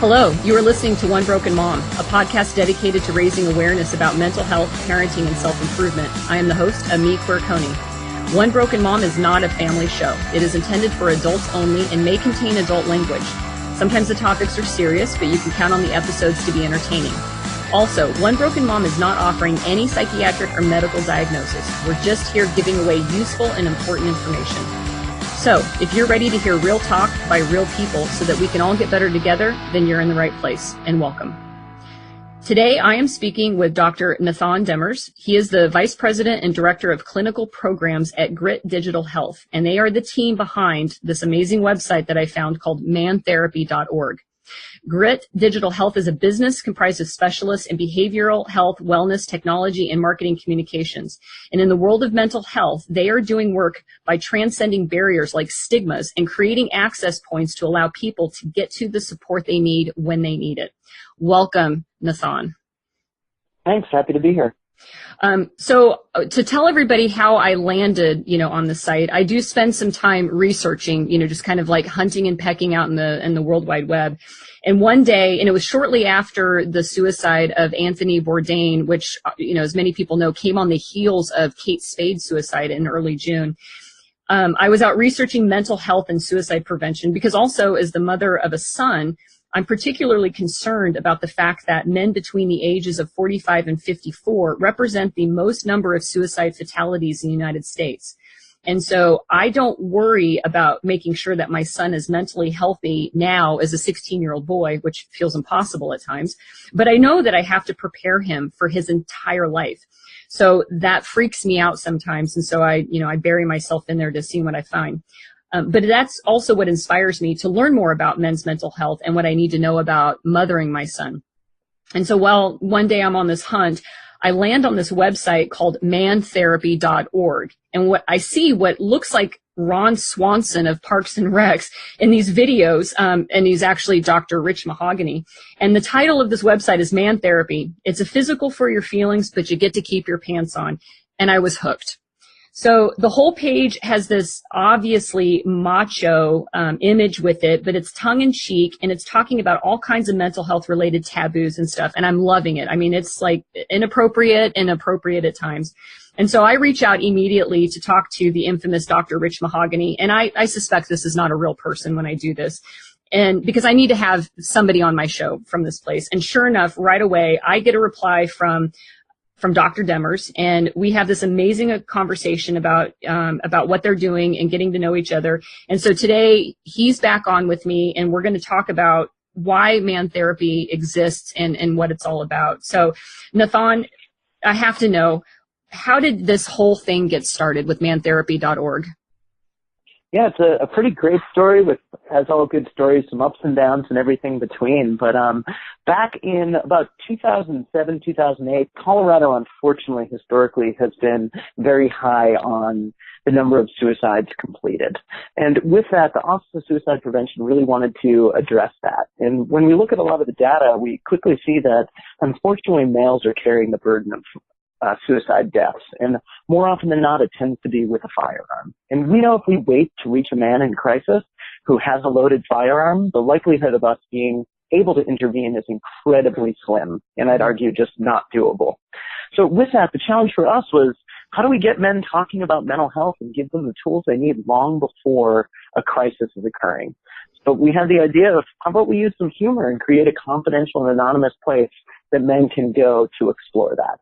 Hello, you are listening to One Broken Mom, a podcast dedicated to raising awareness about mental health, parenting, and self-improvement. I am the host, Amee. One Broken Mom is not a family show. It is intended for adults only and may contain adult language. Sometimes the topics are serious, but you can count on the episodes to be entertaining. Also, One Broken Mom is not offering any psychiatric or medical diagnosis. We're just here giving away useful and important information. So, if you're ready to hear real talk by real people so that we can all get better together, then you're in the right place, and welcome. Today, I am speaking with Dr. Nathaan Demers. He is the Vice President and Director of Clinical Programs at Grit Digital Health, and they are the team behind this amazing website that I found called mantherapy.org. Grit Digital Health is a business comprised of specialists in behavioral health, wellness, technology, and marketing communications. And in the world of mental health, they are doing work by transcending barriers like stigmas and creating access points to allow people to get to the support they need when they need it. Welcome, Nathaan. Thanks. Happy to be here. So to tell everybody how I landed, on the site, I do spend some time researching, just kind of like hunting and pecking out in the World Wide Web. And one day, and it was shortly after the suicide of Anthony Bourdain, which, as many people know, came on the heels of Kate Spade's suicide in early June. I was out researching mental health and suicide prevention because also as the mother of a son, I'm particularly concerned about the fact that men between the ages of 45 and 54 represent the most number of suicide fatalities in the United States. And so I don't worry about making sure that my son is mentally healthy now as a 16-year-old boy, which feels impossible at times. But I know that I have to prepare him for his entire life. So that freaks me out sometimes. And so I bury myself in there to see what I find. But that's also what inspires me to learn more about men's mental health and what I need to know about mothering my son. And so while one day I'm on this hunt, I land on this website called mantherapy.org. And what I see what looks like Ron Swanson of Parks and Recs in these videos, and he's actually Dr. Rich Mahogany. And the title of this website is Man Therapy. It's a physical for your feelings, but you get to keep your pants on. And I was hooked. So the whole page has this obviously macho image with it, but it's tongue-in-cheek, and it's talking about all kinds of mental health-related taboos and stuff, and I'm loving it. I mean, it's like inappropriate and appropriate at times. And so I reach out immediately to talk to the infamous Dr. Rich Mahogany, and I suspect this is not a real person when I do this, and because I need to have somebody on my show from this place. And sure enough, right away, I get a reply from Dr. Demers, and we have this amazing conversation about what they're doing and getting to know each other. And so today he's back on with me, and we're going to talk about why man therapy exists and what it's all about. So Nathaan, I have to know, how did this whole thing get started with mantherapy.org? Yeah, it's a pretty great story with, as all good stories, some ups and downs and everything between. But back in about 2007, 2008, Colorado, unfortunately, historically, has been very high on the number of suicides completed. And with that, the Office of Suicide Prevention really wanted to address that. And when we look at a lot of the data, we quickly see that, unfortunately, males are carrying the burden of suicide deaths. And more often than not, it tends to be with a firearm. And we know if we wait to reach a man in crisis who has a loaded firearm, the likelihood of us being able to intervene is incredibly slim, and I'd argue just not doable. So with that, the challenge for us was, how do we get men talking about mental health and give them the tools they need long before a crisis is occurring? So we had the idea of, how about we use some humor and create a confidential and anonymous place that men can go to explore that.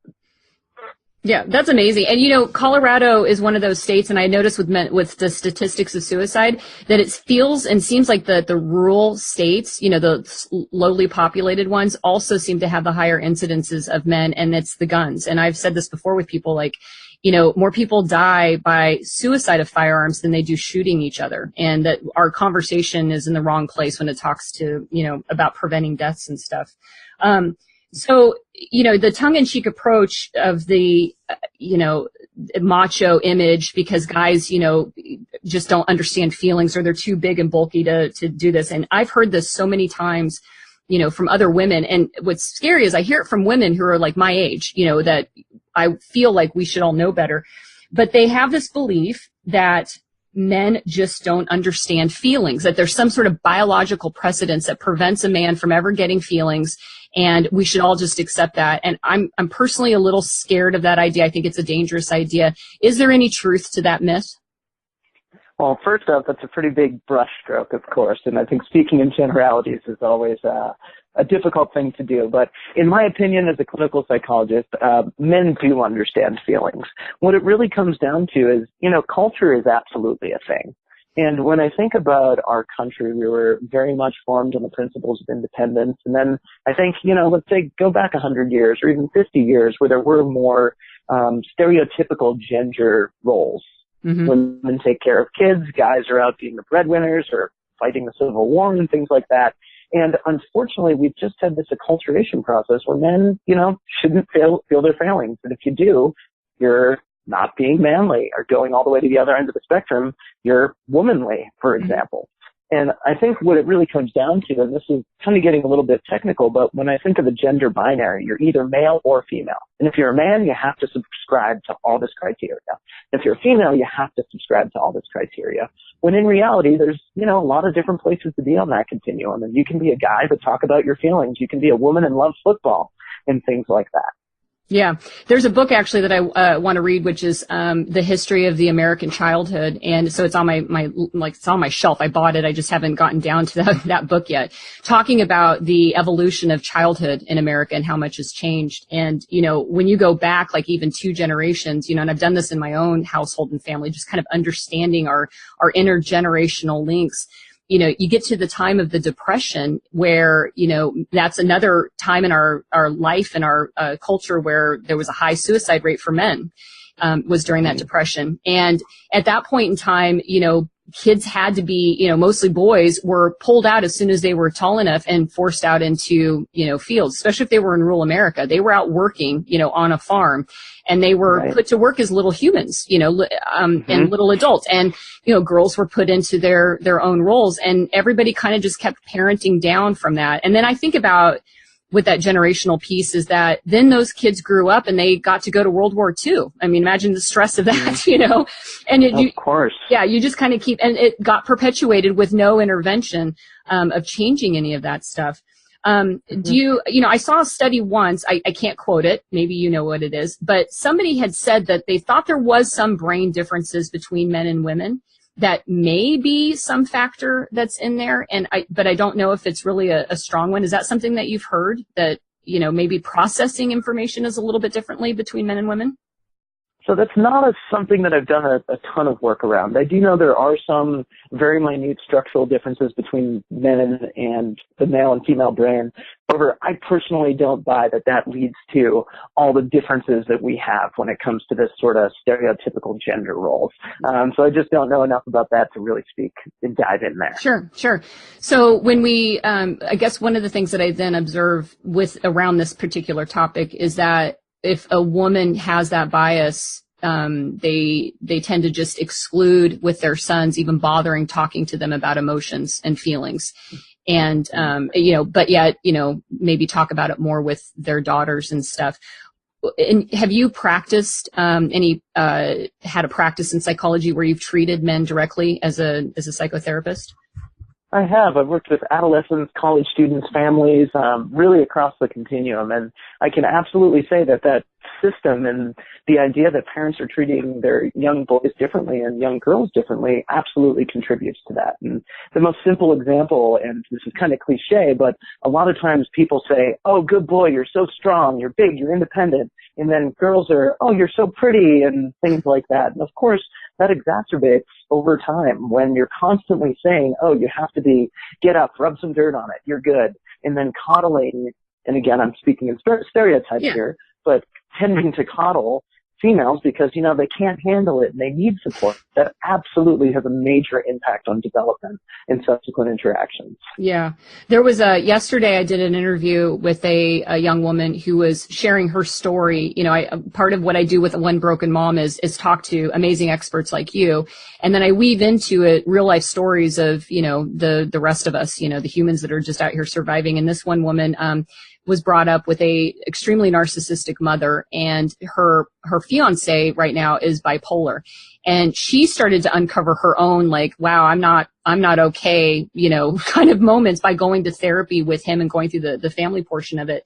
Yeah, that's amazing. And Colorado is one of those states, and I noticed with the statistics of suicide that it feels and seems like the rural states, the lowly populated ones, also seem to have the higher incidences of men, and it's the guns. And I've said this before with people, like, more people die by suicide of firearms than they do shooting each other, and that our conversation is in the wrong place when it talks to, about preventing deaths and stuff. So, the tongue-in-cheek approach of the, macho image, because guys, just don't understand feelings, or they're too big and bulky to do this. And I've heard this so many times, from other women. And what's scary is I hear it from women who are like my age, that I feel like we should all know better. But they have this belief that men just don't understand feelings, that there's some sort of biological precedence that prevents a man from ever getting feelings, and we should all just accept that. And I'm personally a little scared of that idea. I think it's a dangerous idea. Is there any truth to that myth? Well, first off, that's a pretty big brushstroke, of course, and I think speaking in generalities is always a difficult thing to do. But in my opinion, as a clinical psychologist, men do understand feelings. What it really comes down to is, culture is absolutely a thing. And when I think about our country, we were very much formed on the principles of independence. And then I think, let's say go back 100 years or even 50 years where there were more stereotypical gender roles. Mm-hmm. Women take care of kids, guys are out being the breadwinners or fighting the Civil War and things like that. And unfortunately, we've just had this acculturation process where men, shouldn't feel their failings. And if you do, you're not being manly, or going all the way to the other end of the spectrum, you're womanly, for example. And I think what it really comes down to, and this is kind of getting a little bit technical, but when I think of the gender binary, you're either male or female. And if you're a man, you have to subscribe to all this criteria. If you're a female, you have to subscribe to all this criteria. When in reality, there's, a lot of different places to be on that continuum. And you can be a guy but talk about your feelings. You can be a woman and love football and things like that. Yeah. There's a book actually that I want to read, which is The History of the American Childhood. And so it's on it's on my shelf. I bought it. I just haven't gotten down to that book yet. Talking about the evolution of childhood in America and how much has changed. And, when you go back like even 2 generations, and I've done this in my own household and family, just kind of understanding our intergenerational links. You get to the time of the Depression where, that's another time in our life and our culture where there was a high suicide rate for men, was during that Depression. And at that point in time, kids had to be, mostly boys were pulled out as soon as they were tall enough and forced out into, fields, especially if they were in rural America. They were out working, on a farm, and they were put to work as little humans, and little adults. And, girls were put into their own roles, and everybody kind of just kept parenting down from that. And then I think about with that generational piece is that then those kids grew up and they got to go to World War II. I mean, imagine the stress of that, and of course. Yeah, you just kind of keep, and it got perpetuated with no intervention, of changing any of that stuff. Do you, I saw a study once, I can't quote it, maybe you know what it is, but somebody had said that they thought there was some brain differences between men and women. That may be some factor that's in there, but I don't know if it's really a strong one. Is that something that you've heard, that, maybe processing information is a little bit differently between men and women? So that's not something that I've done a ton of work around. I do know there are some very minute structural differences between men and the male and female brain. However, I personally don't buy that leads to all the differences that we have when it comes to this sort of stereotypical gender roles. So I just don't know enough about that to really speak and dive in there. Sure. So when we, I guess one of the things that I then observe around this particular topic is that if a woman has that bias, they tend to just exclude with their sons, even bothering talking to them about emotions and feelings. And, but yet, maybe talk about it more with their daughters and stuff. And have you practiced, had a practice in psychology where you've treated men directly as a psychotherapist? I have. I've worked with adolescents, college students, families, really across the continuum. And I can absolutely say that system and the idea that parents are treating their young boys differently and young girls differently absolutely contributes to that. And the most simple example, and this is kind of cliche, but a lot of times people say, oh, good boy, you're so strong, you're big, you're independent. And then girls are, oh, you're so pretty, and things like that. And of course, that exacerbates over time when you're constantly saying, oh, you have to get up, rub some dirt on it, you're good. And then coddling, and again, I'm speaking in stereotypes here, but tending to coddle females because, they can't handle it and they need support. That absolutely has a major impact on development and subsequent interactions. Yeah. There was yesterday I did an interview with a young woman who was sharing her story. Part of what I do with One Broken Mom is talk to amazing experts like you. And then I weave into it real life stories of, the rest of us, the humans that are just out here surviving. And this one woman, was brought up with a extremely narcissistic mother, and her her fiance right now is bipolar. And she started to uncover her own, like, wow, I'm not okay, kind of moments by going to therapy with him and going through the family portion of it.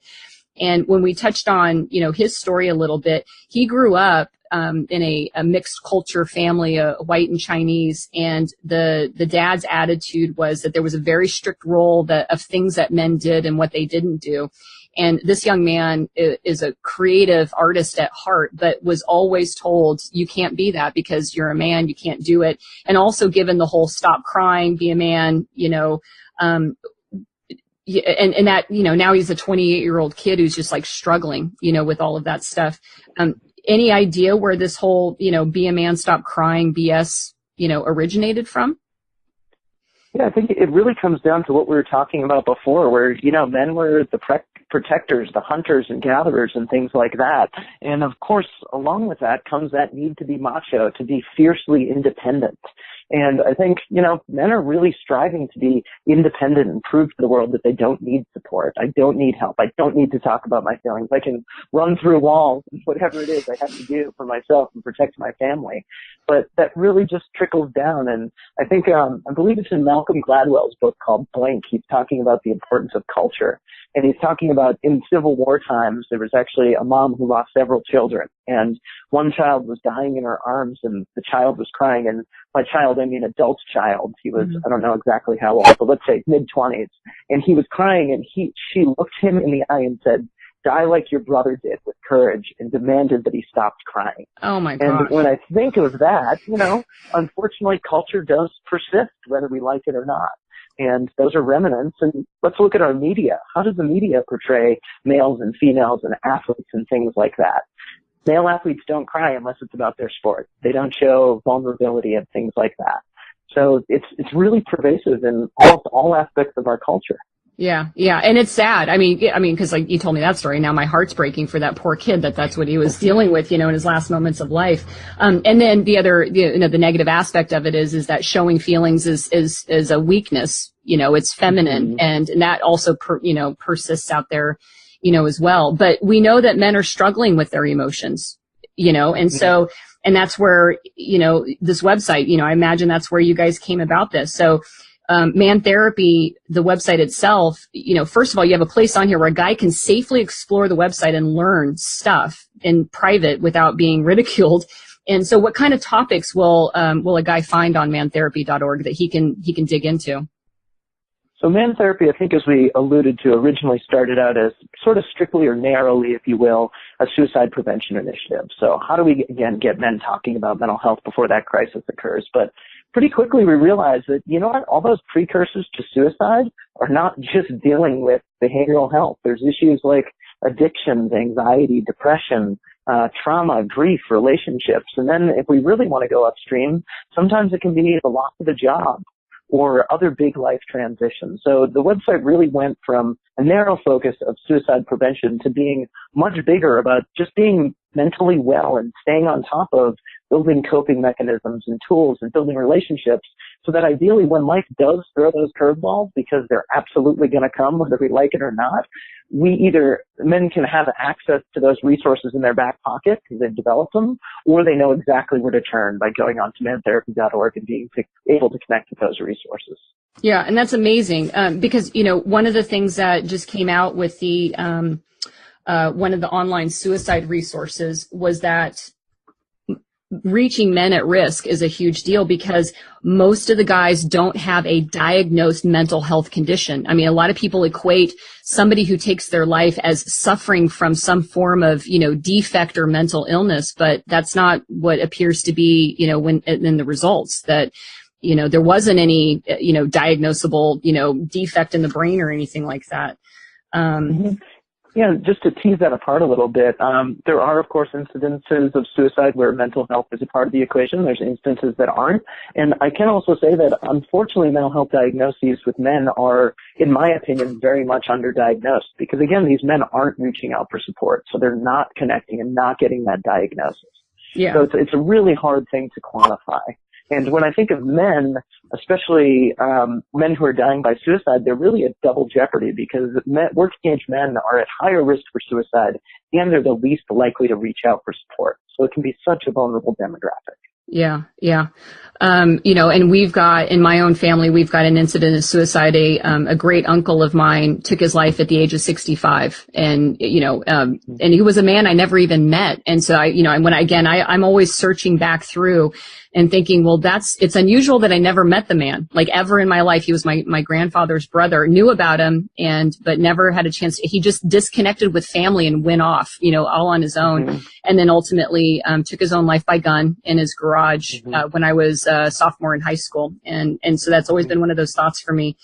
And when we touched on, his story a little bit, he grew up in a mixed culture family, white and Chinese, and the dad's attitude was that there was a very strict role of things that men did and what they didn't do. And this young man is a creative artist at heart, but was always told, you can't be that because you're a man, you can't do it. And also given the whole stop crying, be a man, and that, now he's a 28-year-old kid who's just like struggling, with all of that stuff. Any idea where this whole, be a man, stop crying BS, originated from? Yeah, I think it really comes down to what we were talking about before, where, men were the protectors, the hunters and gatherers and things like that. And of course, along with that comes that need to be macho, to be fiercely independent. And I think, men are really striving to be independent and prove to the world that they don't need support. I don't need help. I don't need to talk about my feelings. I can run through walls, whatever it is I have to do for myself and protect my family. But that really just trickles down. And I think, I believe it's in Malcolm Gladwell's book called Blink. He's talking about the importance of culture. And he's talking about in Civil War times, there was actually a mom who lost several children. And one child was dying in her arms and the child was crying. And by child, I mean adult child. He was, I don't know exactly how old, but let's say mid-20s. And he was crying and she looked him in the eye and said, die like your brother did, with courage, and demanded that he stopped crying. Oh my God. And when I think of that, unfortunately culture does persist whether we like it or not. And those are remnants. And let's look at our media. How does the media portray males and females and athletes and things like that? Male athletes don't cry unless it's about their sport. They don't show vulnerability and things like that. So it's really pervasive in all aspects of our culture. Yeah. And it's sad. I mean, cause like you told me that story. Now my heart's breaking for that poor kid that's what he was dealing with, in his last moments of life. And then the other, the negative aspect of it is that showing feelings is a weakness, it's feminine, and that also, persists out there, as well. But we know that men are struggling with their emotions, and so, and that's where, this website, I imagine that's where you guys came about this. So, Man Therapy, the website itself, first of all, you have a place on here where a guy can safely explore the website and learn stuff in private without being ridiculed. And so what kind of topics will a guy find on mantherapy.org that he can dig into? So Man Therapy, I think, as we alluded to, originally started out as sort of strictly or narrowly, if you will, a suicide prevention initiative. So how do we, again, get men talking about mental health before that crisis occurs? But pretty quickly we realized that, all those precursors to suicide are not just dealing with behavioral health. There's issues like addictions, anxiety, depression, trauma, grief, relationships. And then if we really want to go upstream, sometimes it can be the loss of a job or other big life transitions. So the website really went from a narrow focus of suicide prevention to being much bigger about just being mentally well and staying on top of building coping mechanisms and tools and building relationships, so that ideally when life does throw those curveballs, because they're absolutely going to come whether we like it or not, men can have access to those resources in their back pocket because they've developed them, or they know exactly where to turn by going on to mantherapy.org and being able to connect with those resources. Yeah, and that's amazing, because, one of the things that just came out with the one of the online suicide resources was that reaching men at risk is a huge deal, because most of the guys don't have a diagnosed mental health condition. I mean, a lot of people equate somebody who takes their life as suffering from some form of, defect or mental illness, but that's not what appears to be, when in the results, that, there wasn't any, diagnosable, defect in the brain or anything like that. Yeah, just to tease that apart a little bit, there are, of course, incidences of suicide where mental health is a part of the equation. There's instances that aren't. And I can also say that, unfortunately, mental health diagnoses with men are, in my opinion, very much underdiagnosed, because, again, these men aren't reaching out for support, so they're not connecting and not getting that diagnosis. Yeah. So it's a really hard thing to quantify. And when I think of men, especially men who are dying by suicide, they're really at double jeopardy because working age men are at higher risk for suicide and they're the least likely to reach out for support. So it can be such a vulnerable demographic. Yeah, yeah. And we've got, in my own family, we've got an incident of suicide. A great uncle of mine took his life at the age of 65. And he was a man I never even met. And so I'm always searching back through and thinking, well, it's unusual that I never met the man, like ever in my life. He was my grandfather's brother, knew about him but never had a chance. He just disconnected with family and went off, all on his own. Mm-hmm. And then ultimately, took his own life by gun in his garage, when I was a sophomore in high school. And so that's always been one of those thoughts for me.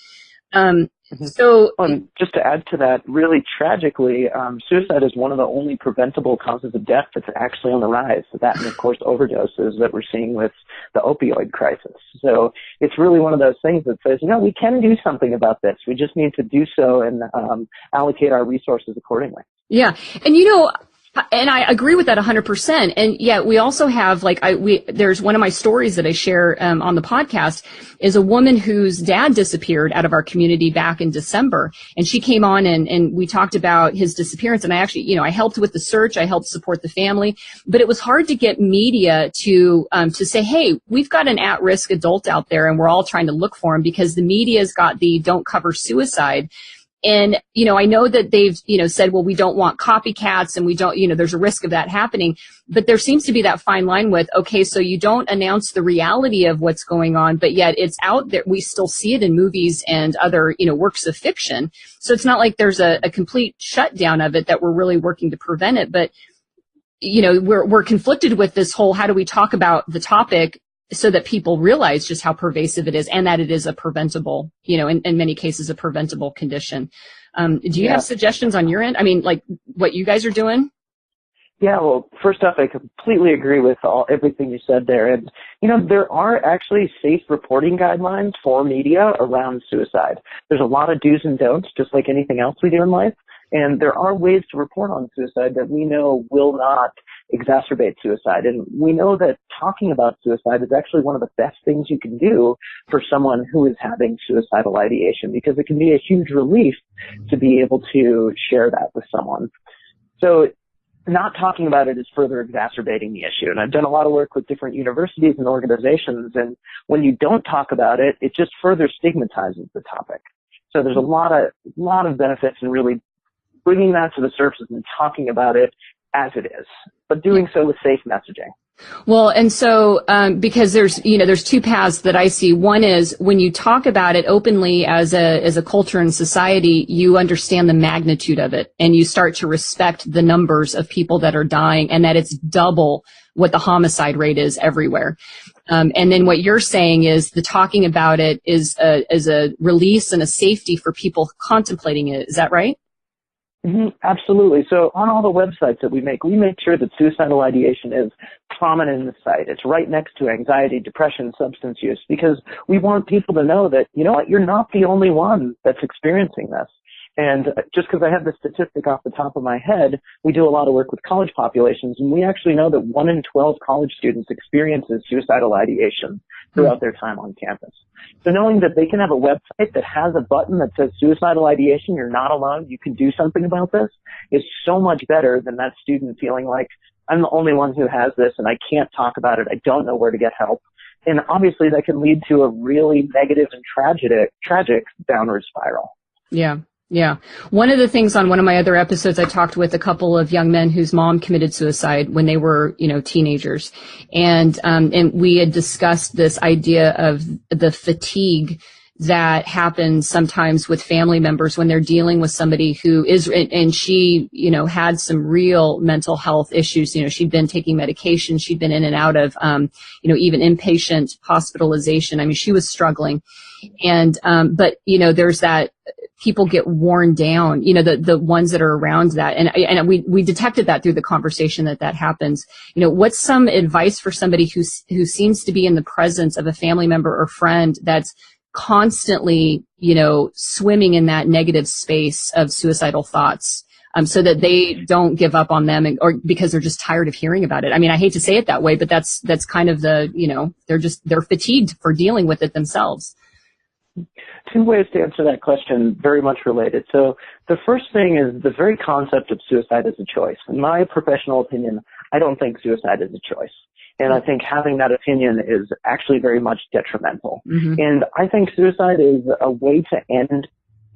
So just to add to that, really tragically, suicide is one of the only preventable causes of death that's actually on the rise. So that and, of course, overdoses that we're seeing with the opioid crisis. So it's really one of those things that says, we can do something about this. We just need to do so and allocate our resources accordingly. Yeah. And I agree with that 100%. And yet we also have there's one of my stories that I share on the podcast is a woman whose dad disappeared out of our community back in December. And she came on and we talked about his disappearance. And I actually, I helped with the search. I helped support the family, but it was hard to get media to say, hey, we've got an at-risk adult out there and we're all trying to look for him, because the media's got the don't cover suicide. And, I know that they've, said, well, we don't want copycats and we don't, there's a risk of that happening. But there seems to be that fine line with, okay, so you don't announce the reality of what's going on, but yet it's out there. We still see it in movies and other, works of fiction. So it's not like there's a complete shutdown of it that we're really working to prevent it. But, we're conflicted with this whole, how do we talk about the topic so that people realize just how pervasive it is and that it is a preventable, in many cases, a preventable condition. Do you have suggestions on your end? I mean, like what you guys are doing? Yeah, well, first off, I completely agree with everything you said there. And, there are actually safe reporting guidelines for media around suicide. There's a lot of do's and don'ts, just like anything else we do in life. And there are ways to report on suicide that we know will not exacerbate suicide. And we know that talking about suicide is actually one of the best things you can do for someone who is having suicidal ideation, because it can be a huge relief to be able to share that with someone. So not talking about it is further exacerbating the issue. And I've done a lot of work with different universities and organizations. And when you don't talk about it, it just further stigmatizes the topic. So there's a lot of benefits in really bringing that to the surface and talking about it as it is, but doing so with safe messaging. Well, and so, because there's two paths that I see. One is when you talk about it openly as a culture and society, you understand the magnitude of it and you start to respect the numbers of people that are dying and that it's double what the homicide rate is everywhere. And then what you're saying is the talking about it is a release and a safety for people contemplating it. Is that right? Mm-hmm, absolutely. So on all the websites that we make sure that suicidal ideation is prominent in the site. It's right next to anxiety, depression, substance use, because we want people to know that, you're not the only one that's experiencing this. And just because I have the statistic off the top of my head, we do a lot of work with college populations, and we actually know that 1 in 12 college students experiences suicidal ideation throughout their time on campus. So knowing that they can have a website that has a button that says suicidal ideation, you're not alone, you can do something about this, is so much better than that student feeling like, I'm the only one who has this and I can't talk about it, I don't know where to get help. And obviously that can lead to a really negative and tragic downward spiral. Yeah. Yeah. One of the things on one of my other episodes, I talked with a couple of young men whose mom committed suicide when they were, teenagers. And we had discussed this idea of the fatigue that happens sometimes with family members when they're dealing with somebody who is, and she, had some real mental health issues. She'd been taking medication. She'd been in and out of, even inpatient hospitalization. I mean, she was struggling. And, but, there's that, people get worn down, the ones that are around that. And we detected that through the conversation that happens. What's some advice for somebody who seems to be in the presence of a family member or friend that's constantly, swimming in that negative space of suicidal thoughts? so that they don't give up on them, or because they're just tired of hearing about it. I mean, I hate to say it that way, but that's kind of they're fatigued for dealing with it themselves. Two ways to answer that question, very much related. So the first thing is the very concept of suicide as a choice. In my professional opinion, I don't think suicide is a choice. And I think having that opinion is actually very much detrimental. Mm-hmm. And I think suicide is a way to end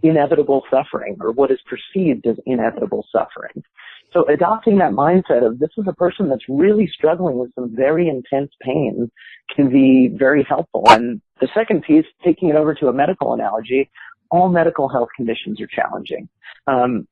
inevitable suffering, or what is perceived as inevitable suffering. So adopting that mindset of this is a person that's really struggling with some very intense pain can be very helpful. And the second piece, taking it over to a medical analogy, all medical health conditions are challenging.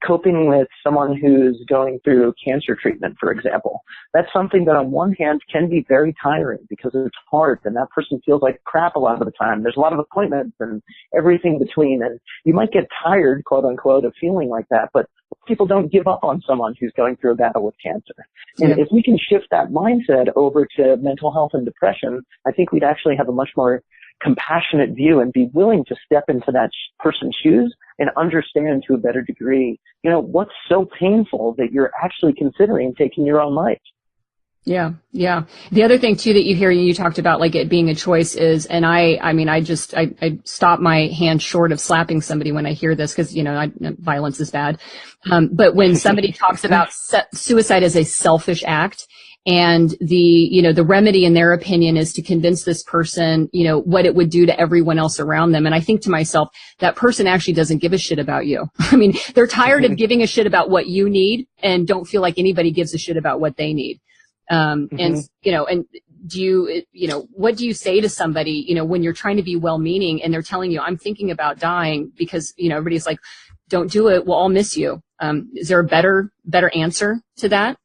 Coping with someone who's going through cancer treatment, for example, that's something that on one hand can be very tiring because it's hard and that person feels like crap a lot of the time. There's a lot of appointments and everything between, and you might get tired, quote unquote, of feeling like that, but people don't give up on someone who's going through a battle with cancer. And if we can shift that mindset over to mental health and depression, I think we'd actually have a much more compassionate view and be willing to step into that person's shoes and understand to a better degree, what's so painful that you're actually considering taking your own life. Yeah. Yeah. The other thing too that you hear, you talked about like it being a choice is, and I stop my hand short of slapping somebody when I hear this because, violence is bad. But when somebody talks about suicide as a selfish act, and the remedy in their opinion is to convince this person, what it would do to everyone else around them. And I think to myself, that person actually doesn't give a shit about you. I mean, they're tired of giving a shit about what you need and don't feel like anybody gives a shit about what they need. And do you, what do you say to somebody, when you're trying to be well-meaning and they're telling you, I'm thinking about dying because, everybody's like, don't do it. We'll all miss you. Is there a better answer to that?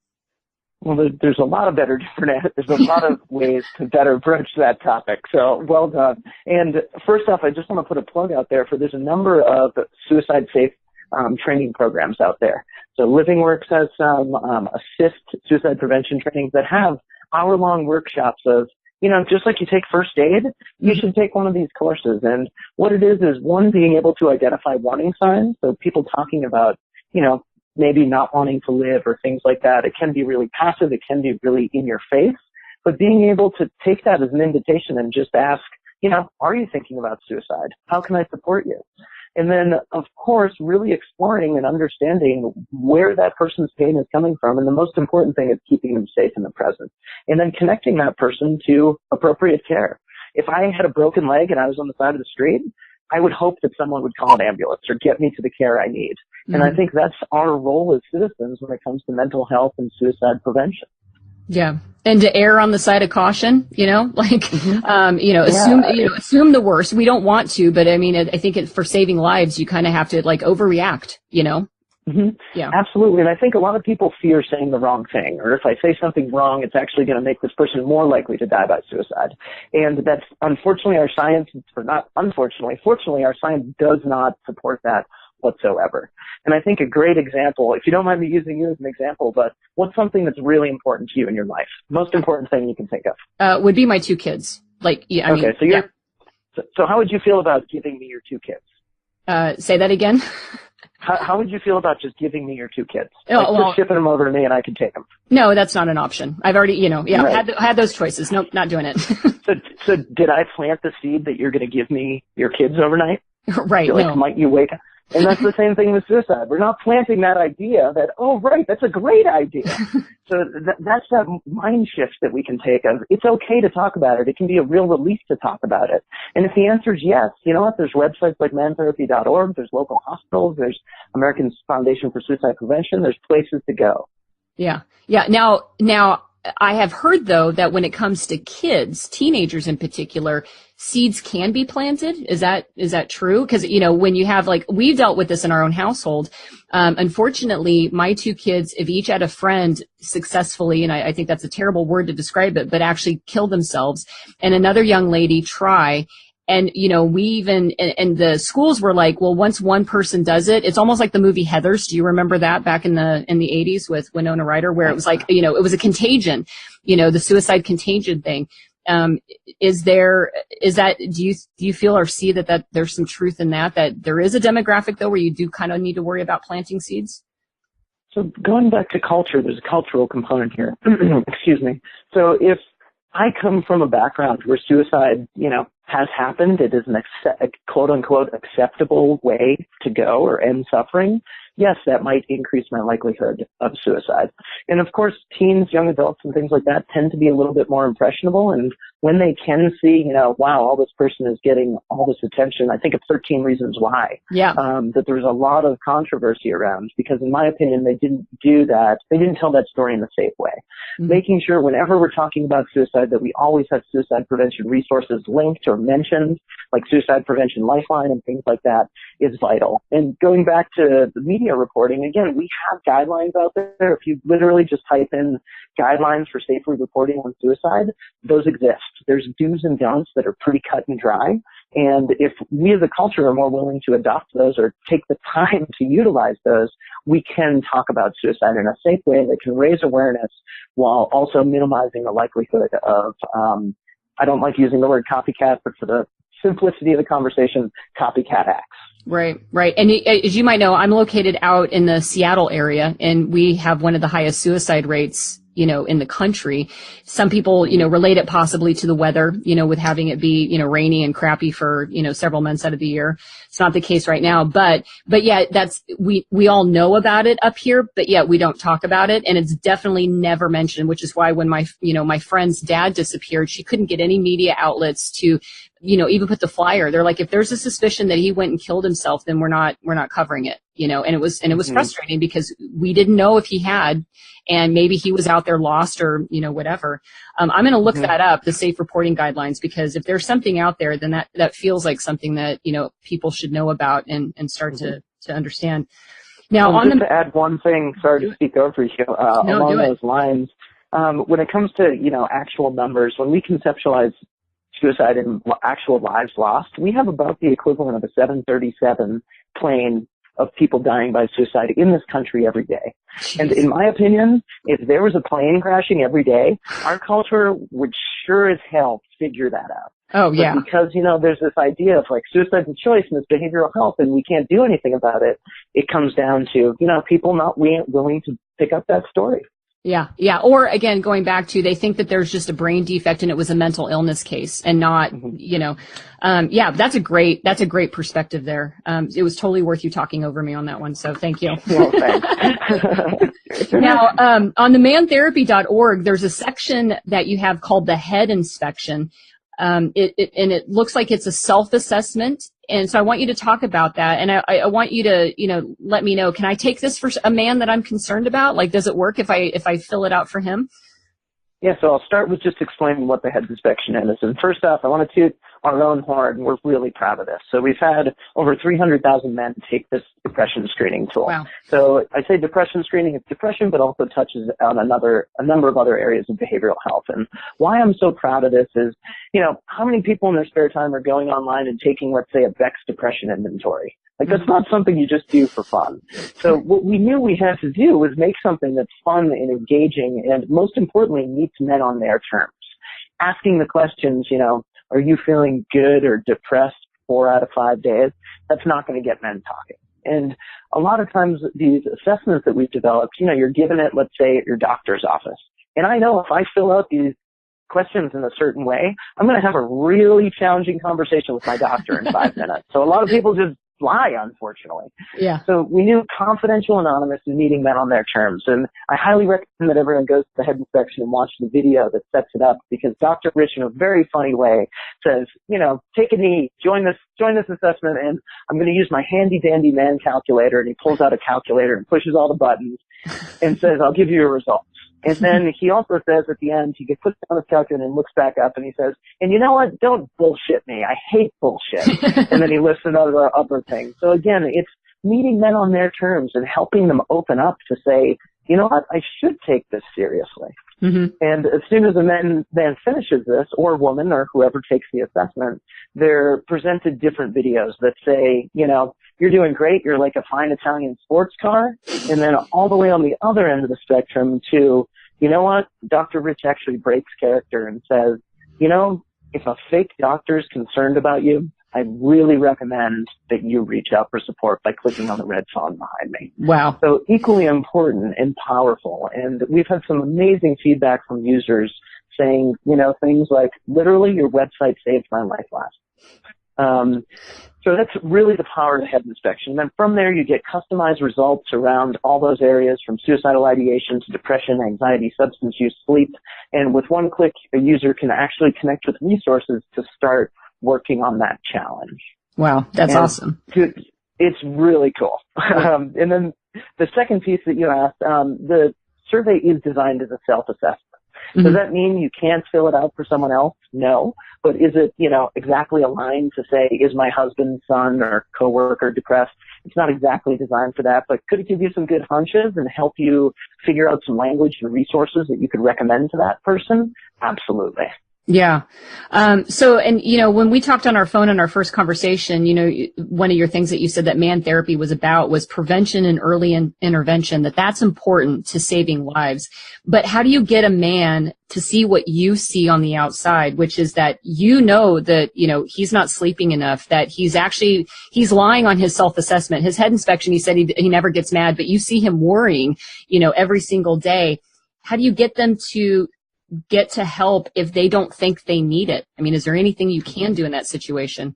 Well, there's a lot of there's a lot of ways to better broach that topic. So well done. And first off, I just want to put a plug out there there's a number of suicide safe training programs out there. So LivingWorks has some assist suicide prevention trainings that have hour-long workshops of, just like you take first aid, you should take one of these courses. And what it is one, being able to identify warning signs. So people talking about, maybe not wanting to live or things like that. It can be really passive. It can be really in your face. But being able to take that as an invitation and just ask, are you thinking about suicide? How can I support you? And then, of course, really exploring and understanding where that person's pain is coming from. And the most important thing is keeping them safe in the present. And then connecting that person to appropriate care. If I had a broken leg and I was on the side of the street, I would hope that someone would call an ambulance or get me to the care I need. Mm-hmm. And I think that's our role as citizens when it comes to mental health and suicide prevention. Yeah. And to err on the side of caution, assume the worst. We don't want to, but I mean, I think for saving lives, you kind of have to overreact, Mm-hmm. Yeah, absolutely. And I think a lot of people fear saying the wrong thing, or if I say something wrong, it's actually going to make this person more likely to die by suicide. And that's unfortunately our science, or not unfortunately, fortunately our science does not support that whatsoever. And I think a great example, if you don't mind me using you as an example, but what's something that's really important to you in your life? Most important thing you can think of? Would be my 2 kids. So how would you feel about giving me your 2 kids? Say that again. How would you feel about just giving me your 2 kids? Just shipping them over to me and I can take them. No, that's not an option. I've already, right. had those choices. Nope, not doing it. So did I plant the seed that you're going to give me your kids overnight? Right. Might you wake up? And that's the same thing with suicide. We're not planting that idea that, oh, right, that's a great idea. So that's that mind shift that we can take of, it's okay to talk about it. It can be a real relief to talk about it. And if the answer is yes, you know what? There's websites like mantherapy.org. There's local hospitals. There's American Foundation for Suicide Prevention. There's places to go. Yeah. Yeah. Now, I have heard, though, that when it comes to kids, teenagers in particular, seeds can be planted. Is that true? Because, when you have, we've dealt with this in our own household. Unfortunately, my 2 kids have each had a friend successfully, and I think that's a terrible word to describe it, but actually kill themselves. And another young lady try. And, we even, and the schools were like, well, once one person does it, it's almost like the movie Heathers. Do you remember that back in the 80s with Winona Ryder, where it was like, it was a contagion, the suicide contagion thing. Do you feel or see that there's some truth in that there is a demographic though, where you do kind of need to worry about planting seeds? So going back to culture, there's a cultural component here. Excuse me. So if I come from a background where suicide, has happened, it is a quote unquote acceptable way to go or end suffering, yes, that might increase my likelihood of suicide. And of course, teens, young adults, and things like that tend to be a little bit more impressionable. And when they can see, wow, all this person is getting all this attention, I think of 13 Reasons Why. Yeah. That there was a lot of controversy around because, in my opinion, they didn't do that. They didn't tell that story in a safe way. Mm-hmm. Making sure whenever we're talking about suicide that we always have suicide prevention resources linked or mentioned, like Suicide Prevention Lifeline and things like that, is vital. And going back to the media reporting, again, we have guidelines out there. If you literally just type in guidelines for safely reporting on suicide, those exist. There's do's and don'ts that are pretty cut and dry. And if we as a culture are more willing to adopt those or take the time to utilize those, we can talk about suicide in a safe way that can raise awareness while also minimizing the likelihood of, I don't like using the word copycat, but for the simplicity of the conversation, copycat acts. Right, right. And as you might know, I'm located out in the Seattle area, and we have one of the highest suicide rates, in the country. Some people, relate it possibly to the weather, with having it be, rainy and crappy for, several months out of the year. It's not the case right now, but yeah, we all know about it up here, but yet we don't talk about it. And it's definitely never mentioned, which is why when my friend's dad disappeared, she couldn't get any media outlets to, even put the flyer. They're like, if there's a suspicion that he went and killed himself, then we're not covering it, and it was Mm-hmm. frustrating because we didn't know if he had, and maybe he was out there lost or, whatever. I'm going to look that up, the safe reporting guidelines, because if there's something out there, then that feels like something that, people should know about and start to understand. Now, just to add one thing, sorry to speak over you, along those lines, when it comes to, actual numbers, when we conceptualize suicide and actual lives lost, we have about the equivalent of a 737 plane of people dying by suicide in this country every day. Jeez. And in my opinion, if there was a plane crashing every day, our culture would sure as hell figure that out. Oh, yeah. But because, there's this idea of like suicide's a choice and it's behavioral health and we can't do anything about it, it comes down to, people not willing to pick up that story. Yeah. Yeah. Or again, going back to, they think that there's just a brain defect and it was a mental illness case and not, yeah, that's a great perspective there. It was totally worth you talking over me on that one. So thank you. Well, thanks. Now, on the mantherapy.org, there's a section that you have called the head inspection. It looks like it's a self-assessment. And so I want you to talk about that. And I want you to, let me know, can I take this for a man that I'm concerned about? Like, does it work if I fill it out for him? Yeah, so I'll start with just explaining what the head inspection is. And first off, I want to toot our own horn. We're really proud of this. So we've had over 300,000 men take this depression screening tool. Wow. So I say depression screening, it's depression, but also touches on a number of other areas of behavioral health. And why I'm so proud of this is, how many people in their spare time are going online and taking, let's say, a Beck's depression inventory? Like, that's not something you just do for fun. So what we knew we had to do was make something that's fun and engaging and, most importantly, meets men on their terms. Asking the questions, are you feeling good or depressed 4 out of 5 days? That's not going to get men talking. And a lot of times these assessments that we've developed, you're given it, let's say, at your doctor's office. And I know if I fill out these questions in a certain way, I'm going to have a really challenging conversation with my doctor in 5 minutes. So a lot of people just lie, unfortunately. Yeah. So we knew confidential, anonymous, and meeting men on their terms. And I highly recommend that everyone goes to the head inspection and watch the video that sets it up, because Dr. Rich, in a very funny way, says, take a knee, join this assessment, and I'm going to use my handy dandy man calculator. And he pulls out a calculator and pushes all the buttons and says, I'll give you your results. And then he also says at the end, he puts down his calculator and looks back up and he says, and you know what? Don't bullshit me. I hate bullshit. And then he lists another other thing. So again, it's meeting men on their terms and helping them open up to say, you know what? I should take this seriously. Mm-hmm. And as soon as a man finishes this, or woman, or whoever takes the assessment, they're presented different videos that say, you're doing great. You're like a fine Italian sports car. And then all the way on the other end of the spectrum to, you know what? Dr. Rich actually breaks character and says, if a fake doctor is concerned about you, I really recommend that you reach out for support by clicking on the red phone behind me. Wow. So equally important and powerful. And we've had some amazing feedback from users saying, things like, literally, your website saved my life last. So that's really the power of the head inspection. And then from there, you get customized results around all those areas, from suicidal ideation to depression, anxiety, substance use, sleep. And with one click, a user can actually connect with resources to start working on that challenge. Wow, that's awesome. It's really cool. And then the second piece that you asked, the survey is designed as a self-assessment. Mm-hmm. Does that mean you can't fill it out for someone else? No. But is it, exactly aligned to say, is my husband, son, or coworker depressed? It's not exactly designed for that, but could it give you some good hunches and help you figure out some language and resources that you could recommend to that person? Absolutely. Yeah. When we talked on our phone in our first conversation, one of your things that you said that man therapy was about was prevention and early intervention, that's important to saving lives. But how do you get a man to see what you see on the outside, which is that, that, he's not sleeping enough, that he's lying on his self-assessment, his head inspection. He said he never gets mad, but you see him worrying, every single day. How do you get them to get to help if they don't think they need it? I mean, is there anything you can do in that situation?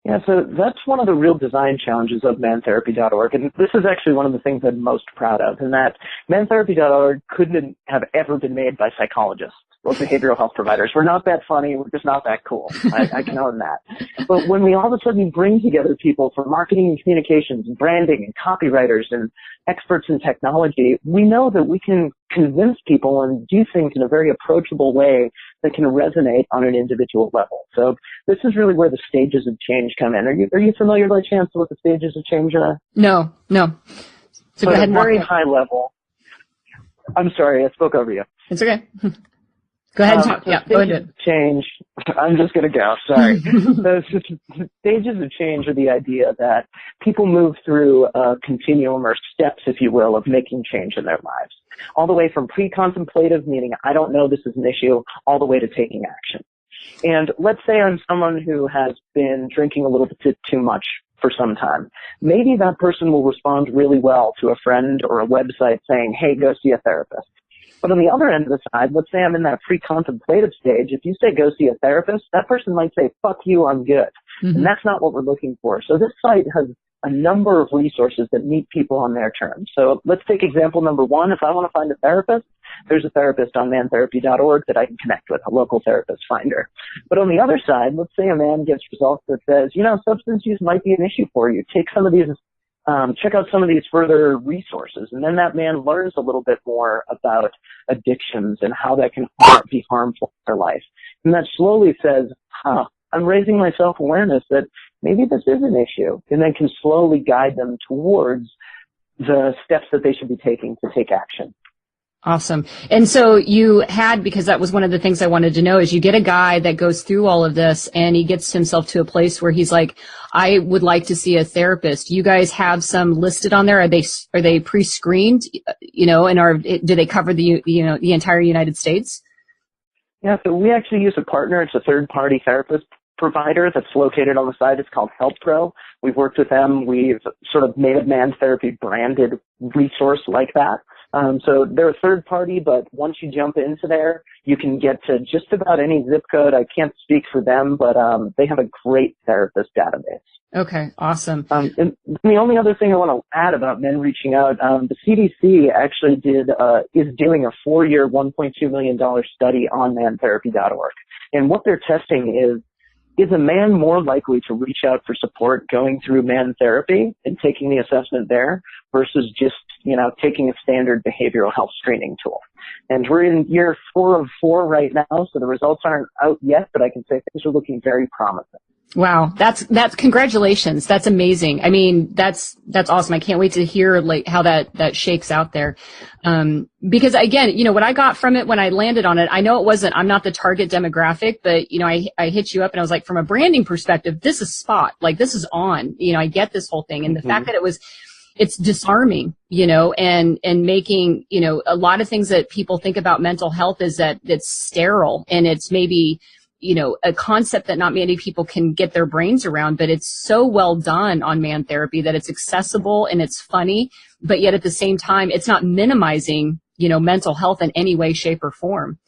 Yeah, so that's one of the real design challenges of mantherapy.org. And this is actually one of the things I'm most proud of, in that mantherapy.org couldn't have ever been made by psychologists or behavioral health providers. We're not that funny. We're just not that cool. I can own that. But when we all of a sudden bring together people from marketing and communications and branding and copywriters and experts in technology, we know that we can convince people and do things in a very approachable way that can resonate on an individual level. So this is really where the stages of change come in. Are you familiar by chance with the stages of change are? No. So go ahead and at a very high level. I'm sorry, I spoke over you. It's okay. Go ahead and talk. Yeah, go ahead. Change. I'm just going to go. Sorry. The stages of change are the idea that people move through a continuum or steps, if you will, of making change in their lives. All the way from pre-contemplative, meaning I don't know this is an issue, all the way to taking action. And let's say I'm someone who has been drinking a little bit too much for some time. Maybe that person will respond really well to a friend or a website saying, hey, go see a therapist. But on the other end of the side, let's say I'm in that pre-contemplative stage. If you say go see a therapist, that person might say, fuck you, I'm good. Mm-hmm. And that's not what we're looking for. So this site has a number of resources that meet people on their terms. So let's take example number one. If I want to find a therapist, there's a therapist on mantherapy.org that I can connect with, a local therapist finder. But on the other side, let's say a man gets results that says, substance use might be an issue for you. Take some of these check out some of these further resources. And then that man learns a little bit more about addictions and how that can be harmful in their life. And that slowly says, I'm raising my self-awareness that maybe this is an issue, and then can slowly guide them towards the steps that they should be taking to take action. Awesome. And so because that was one of the things I wanted to know, is you get a guy that goes through all of this and he gets himself to a place where he's like, I would like to see a therapist. You guys have some listed on there. Are they pre-screened, and do they cover the entire United States? Yeah, so we actually use a partner. It's a third-party therapist provider that's located on the site. It's called HelpPro. We've worked with them. We've sort of made a Man Therapy branded resource like that. So they're a third party, but once you jump into there, you can get to just about any zip code. I can't speak for them, but they have a great therapist database. Okay, awesome. And the only other thing I want to add about men reaching out, the CDC actually is doing a 4-year, $1.2 million study on mantherapy.org. And what they're testing is a man more likely to reach out for support going through man therapy and taking the assessment there versus just, taking a standard behavioral health screening tool? And we're in year 4 of 4 right now, so the results aren't out yet, but I can say things are looking very promising. Wow. That's congratulations. That's amazing. I mean, that's awesome. I can't wait to hear how that shakes out there. Because again, what I got from it when I landed on it, I know I'm not the target demographic, but I hit you up and I was like, from a branding perspective, this is spot, this is on, I get this whole thing. And the fact that it's disarming, and making, a lot of things that people think about mental health is that it's sterile and it's maybe, a concept that not many people can get their brains around, but it's so well done on Man Therapy that it's accessible and it's funny, but yet at the same time, it's not minimizing, mental health in any way, shape, or form.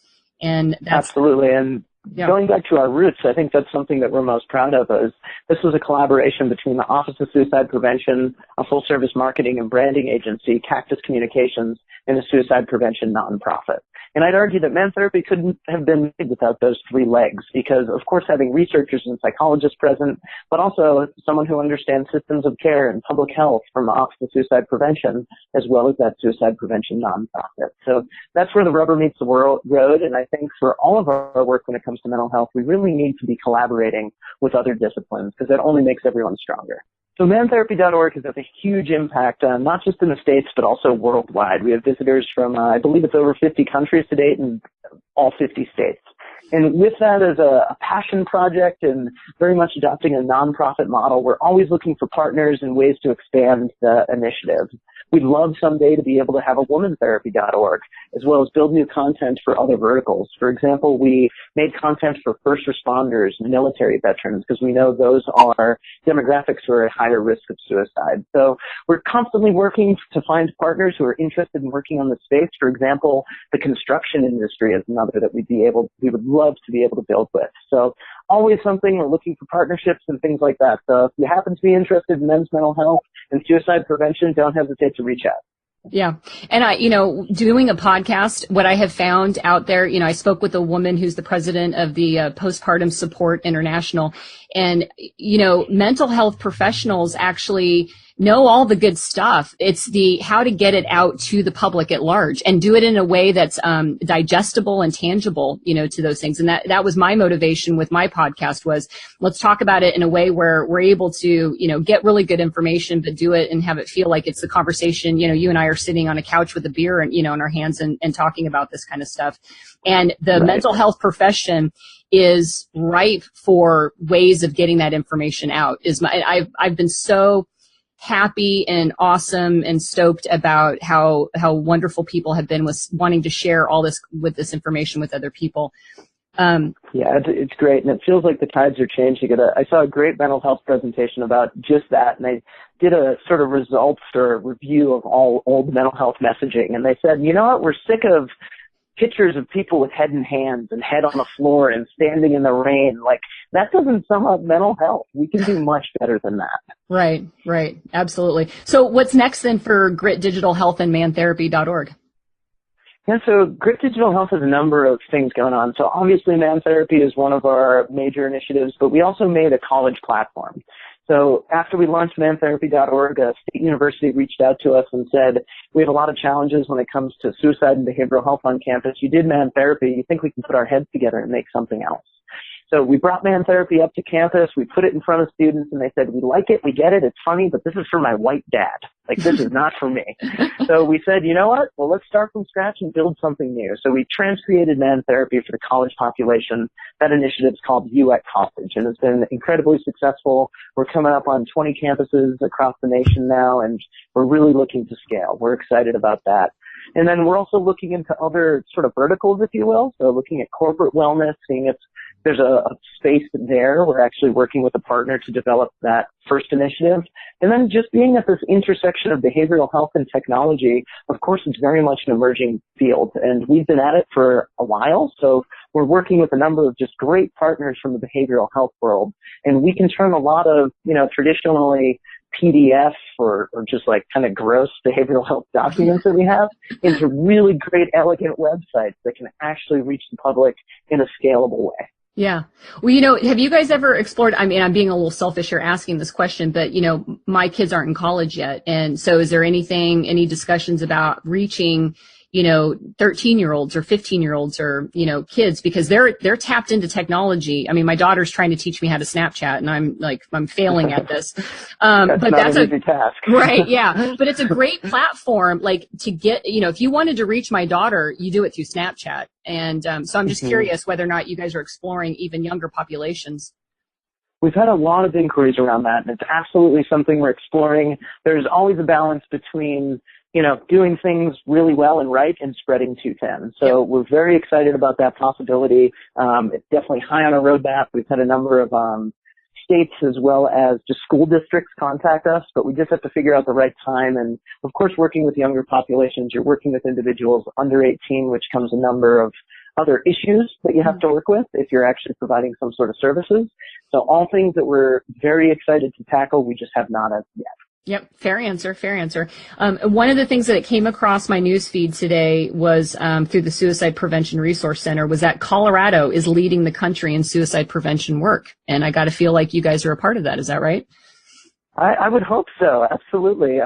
And that's absolutely. And yeah. Going back to our roots, I think that's something that we're most proud of. Is this was a collaboration between the Office of Suicide Prevention, a full-service marketing and branding agency, Cactus Communications, and a suicide prevention nonprofit. And I'd argue that Man Therapy couldn't have been made without those three legs because, of course, having researchers and psychologists present, but also someone who understands systems of care and public health from the Office of Suicide Prevention, as well as that suicide prevention nonprofit. So that's where the rubber meets the road. And I think for all of our work when it comes to mental health, we really need to be collaborating with other disciplines because that only makes everyone stronger. So mantherapy.org has had a huge impact, not just in the States, but also worldwide. We have visitors from, I believe it's over 50 countries to date in all 50 states. And with that as a passion project and very much adopting a nonprofit model, we're always looking for partners and ways to expand the initiative. We'd love someday to be able to have a womanstherapy.org, as well as build new content for other verticals. For example, we made content for first responders and military veterans because we know those are demographics who are at higher risk of suicide. So we're constantly working to find partners who are interested in working on the space. For example, the construction industry is another that we would love to be able to build with. So always something we're looking for partnerships and things like that. So if you happen to be interested in men's mental health and suicide prevention, don't hesitate to reach out. Yeah. And doing a podcast, what I have found out there, I spoke with a woman who's the president of the Postpartum Support International, and, mental health professionals actually know all the good stuff. It's the how to get it out to the public at large and do it in a way that's digestible and tangible, to those things. And that was my motivation with my podcast was let's talk about it in a way where we're able to, get really good information, but do it and have it feel like it's the conversation, you and I are sitting on a couch with a beer and, in our hands and talking about this kind of stuff. And the mental health profession is ripe for ways of getting that information out. I've been so happy and awesome and stoked about how wonderful people have been with wanting to share all this information with other people. Yeah, it's great, and it feels like the tides are changing. I saw a great mental health presentation about just that, and they did a sort of results or review of all old mental health messaging, and they said, you know what, we're sick of pictures of people with head in hands and head on the floor and standing in the rain. Like, that doesn't sum up mental health. We can do much better than that. Right. Absolutely. So what's next then for Grit Digital Health and mantherapy.org? Yeah, so Grit Digital Health has a number of things going on. So obviously Man Therapy is one of our major initiatives, but we also made a college platform. So after we launched mantherapy.org, a state university reached out to us and said, we have a lot of challenges when it comes to suicide and behavioral health on campus. You did Man Therapy. You think we can put our heads together and make something else? So we brought Man Therapy up to campus. We put it in front of students, and they said, we like it, we get it, it's funny, but this is for my white dad. Like, this is not for me. So we said, you know what? Well, let's start from scratch and build something new. So we transcreated Man Therapy for the college population. That initiative is called You at College, and it's been incredibly successful. We're coming up on 20 campuses across the nation now, and we're really looking to scale. We're excited about that. And then we're also looking into other sort of verticals, if you will. So looking at corporate wellness, seeing if there's a space there. We're actually working with a partner to develop that first initiative. And then just being at this intersection of behavioral health and technology, of course, it's very much an emerging field. And we've been at it for a while. So we're working with a number of just great partners from the behavioral health world. And we can turn a lot of, traditionally PDF or just like kind of gross behavioral health documents that we have into really great, elegant websites that can actually reach the public in a scalable way. Yeah. Well, have you guys ever explored, I'm being a little selfish here asking this question, but, my kids aren't in college yet. And so is there any discussions about reaching, 13-year-olds or 15-year-olds or, kids, because they're tapped into technology. My daughter's trying to teach me how to Snapchat, and I'm failing at this. But that's an easy task. Right. Yeah. But it's a great platform, to get, if you wanted to reach my daughter, you do it through Snapchat. And, so I'm just curious whether or not you guys are exploring even younger populations. We've had a lot of inquiries around that, and it's absolutely something we're exploring. There's always a balance between, doing things really well and right and spreading too thin. So we're very excited about that possibility. It's definitely high on our roadmap. We've had a number of states as well as just school districts contact us, but we just have to figure out the right time. And of course, working with younger populations, you're working with individuals under 18, which comes a number of other issues that you have to work with if you're actually providing some sort of services. So all things that we're very excited to tackle, we just have not as yet. Yep. Fair answer. Fair answer. One of the things that came across my news feed today was through the Suicide Prevention Resource Center was that Colorado is leading the country in suicide prevention work. And I got to feel like you guys are a part of that. Is that right? I would hope so. Absolutely.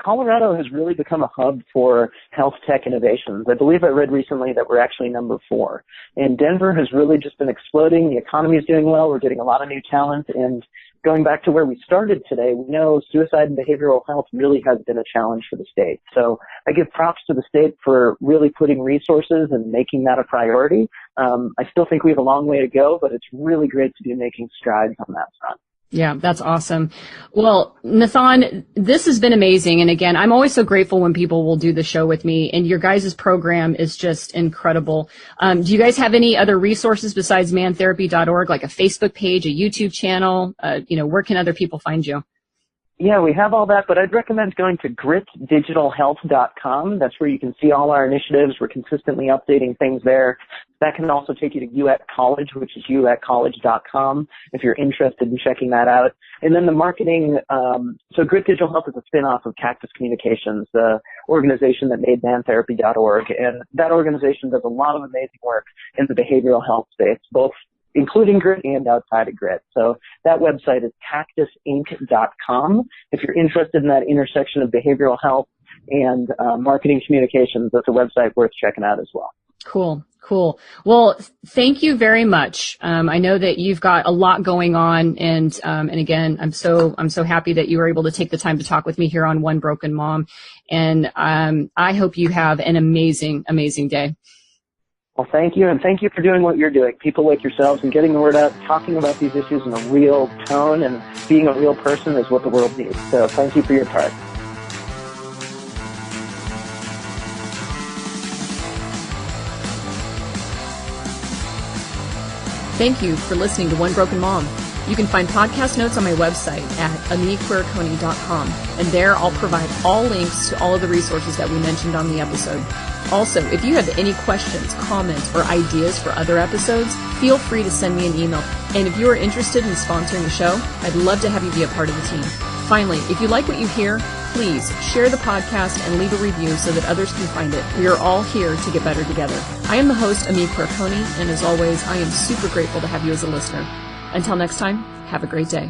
Colorado has really become a hub for health tech innovations. I believe I read recently that we're actually number 4. And Denver has really just been exploding. The economy is doing well. We're getting a lot of new talent. And going back to where we started today, we know suicide and behavioral health really has been a challenge for the state. So I give props to the state for really putting resources and making that a priority. I still think we have a long way to go, but it's really great to be making strides on that front. Yeah, that's awesome. Well, Nathaan, this has been amazing. And again, I'm always so grateful when people will do the show with me, and your guys' program is just incredible. Do you guys have any other resources besides mantherapy.org, like a Facebook page, a YouTube channel? Where can other people find you? Yeah, we have all that, but I'd recommend going to gritdigitalhealth.com. That's where you can see all our initiatives. We're consistently updating things there. That can also take you to U at College, which is uatcollege.com, if you're interested in checking that out. And then the marketing, so Grit Digital Health is a spin-off of Cactus Communications, the organization that made mantherapy.org. And that organization does a lot of amazing work in the behavioral health space, both including Grit and outside of Grit. So that website is cactusinc.com. If you're interested in that intersection of behavioral health and marketing communications, that's a website worth checking out as well. Cool. Well, thank you very much. I know that you've got a lot going on, and again, I'm so happy that you were able to take the time to talk with me here on One Broken Mom. And I hope you have an amazing, amazing day. Well, thank you, and thank you for doing what you're doing. People like yourselves and getting the word out, talking about these issues in a real tone, and being a real person is what the world needs. So thank you for your part. Thank you for listening to One Broken Mom. You can find podcast notes on my website at ameequiricone.com, and there I'll provide all links to all of the resources that we mentioned on the episode. Also, if you have any questions, comments, or ideas for other episodes, feel free to send me an email. And if you are interested in sponsoring the show, I'd love to have you be a part of the team. Finally, if you like what you hear, please share the podcast and leave a review so that others can find it. We are all here to get better together. I am the host, Amee Quiricone, and as always, I am super grateful to have you as a listener. Until next time, have a great day.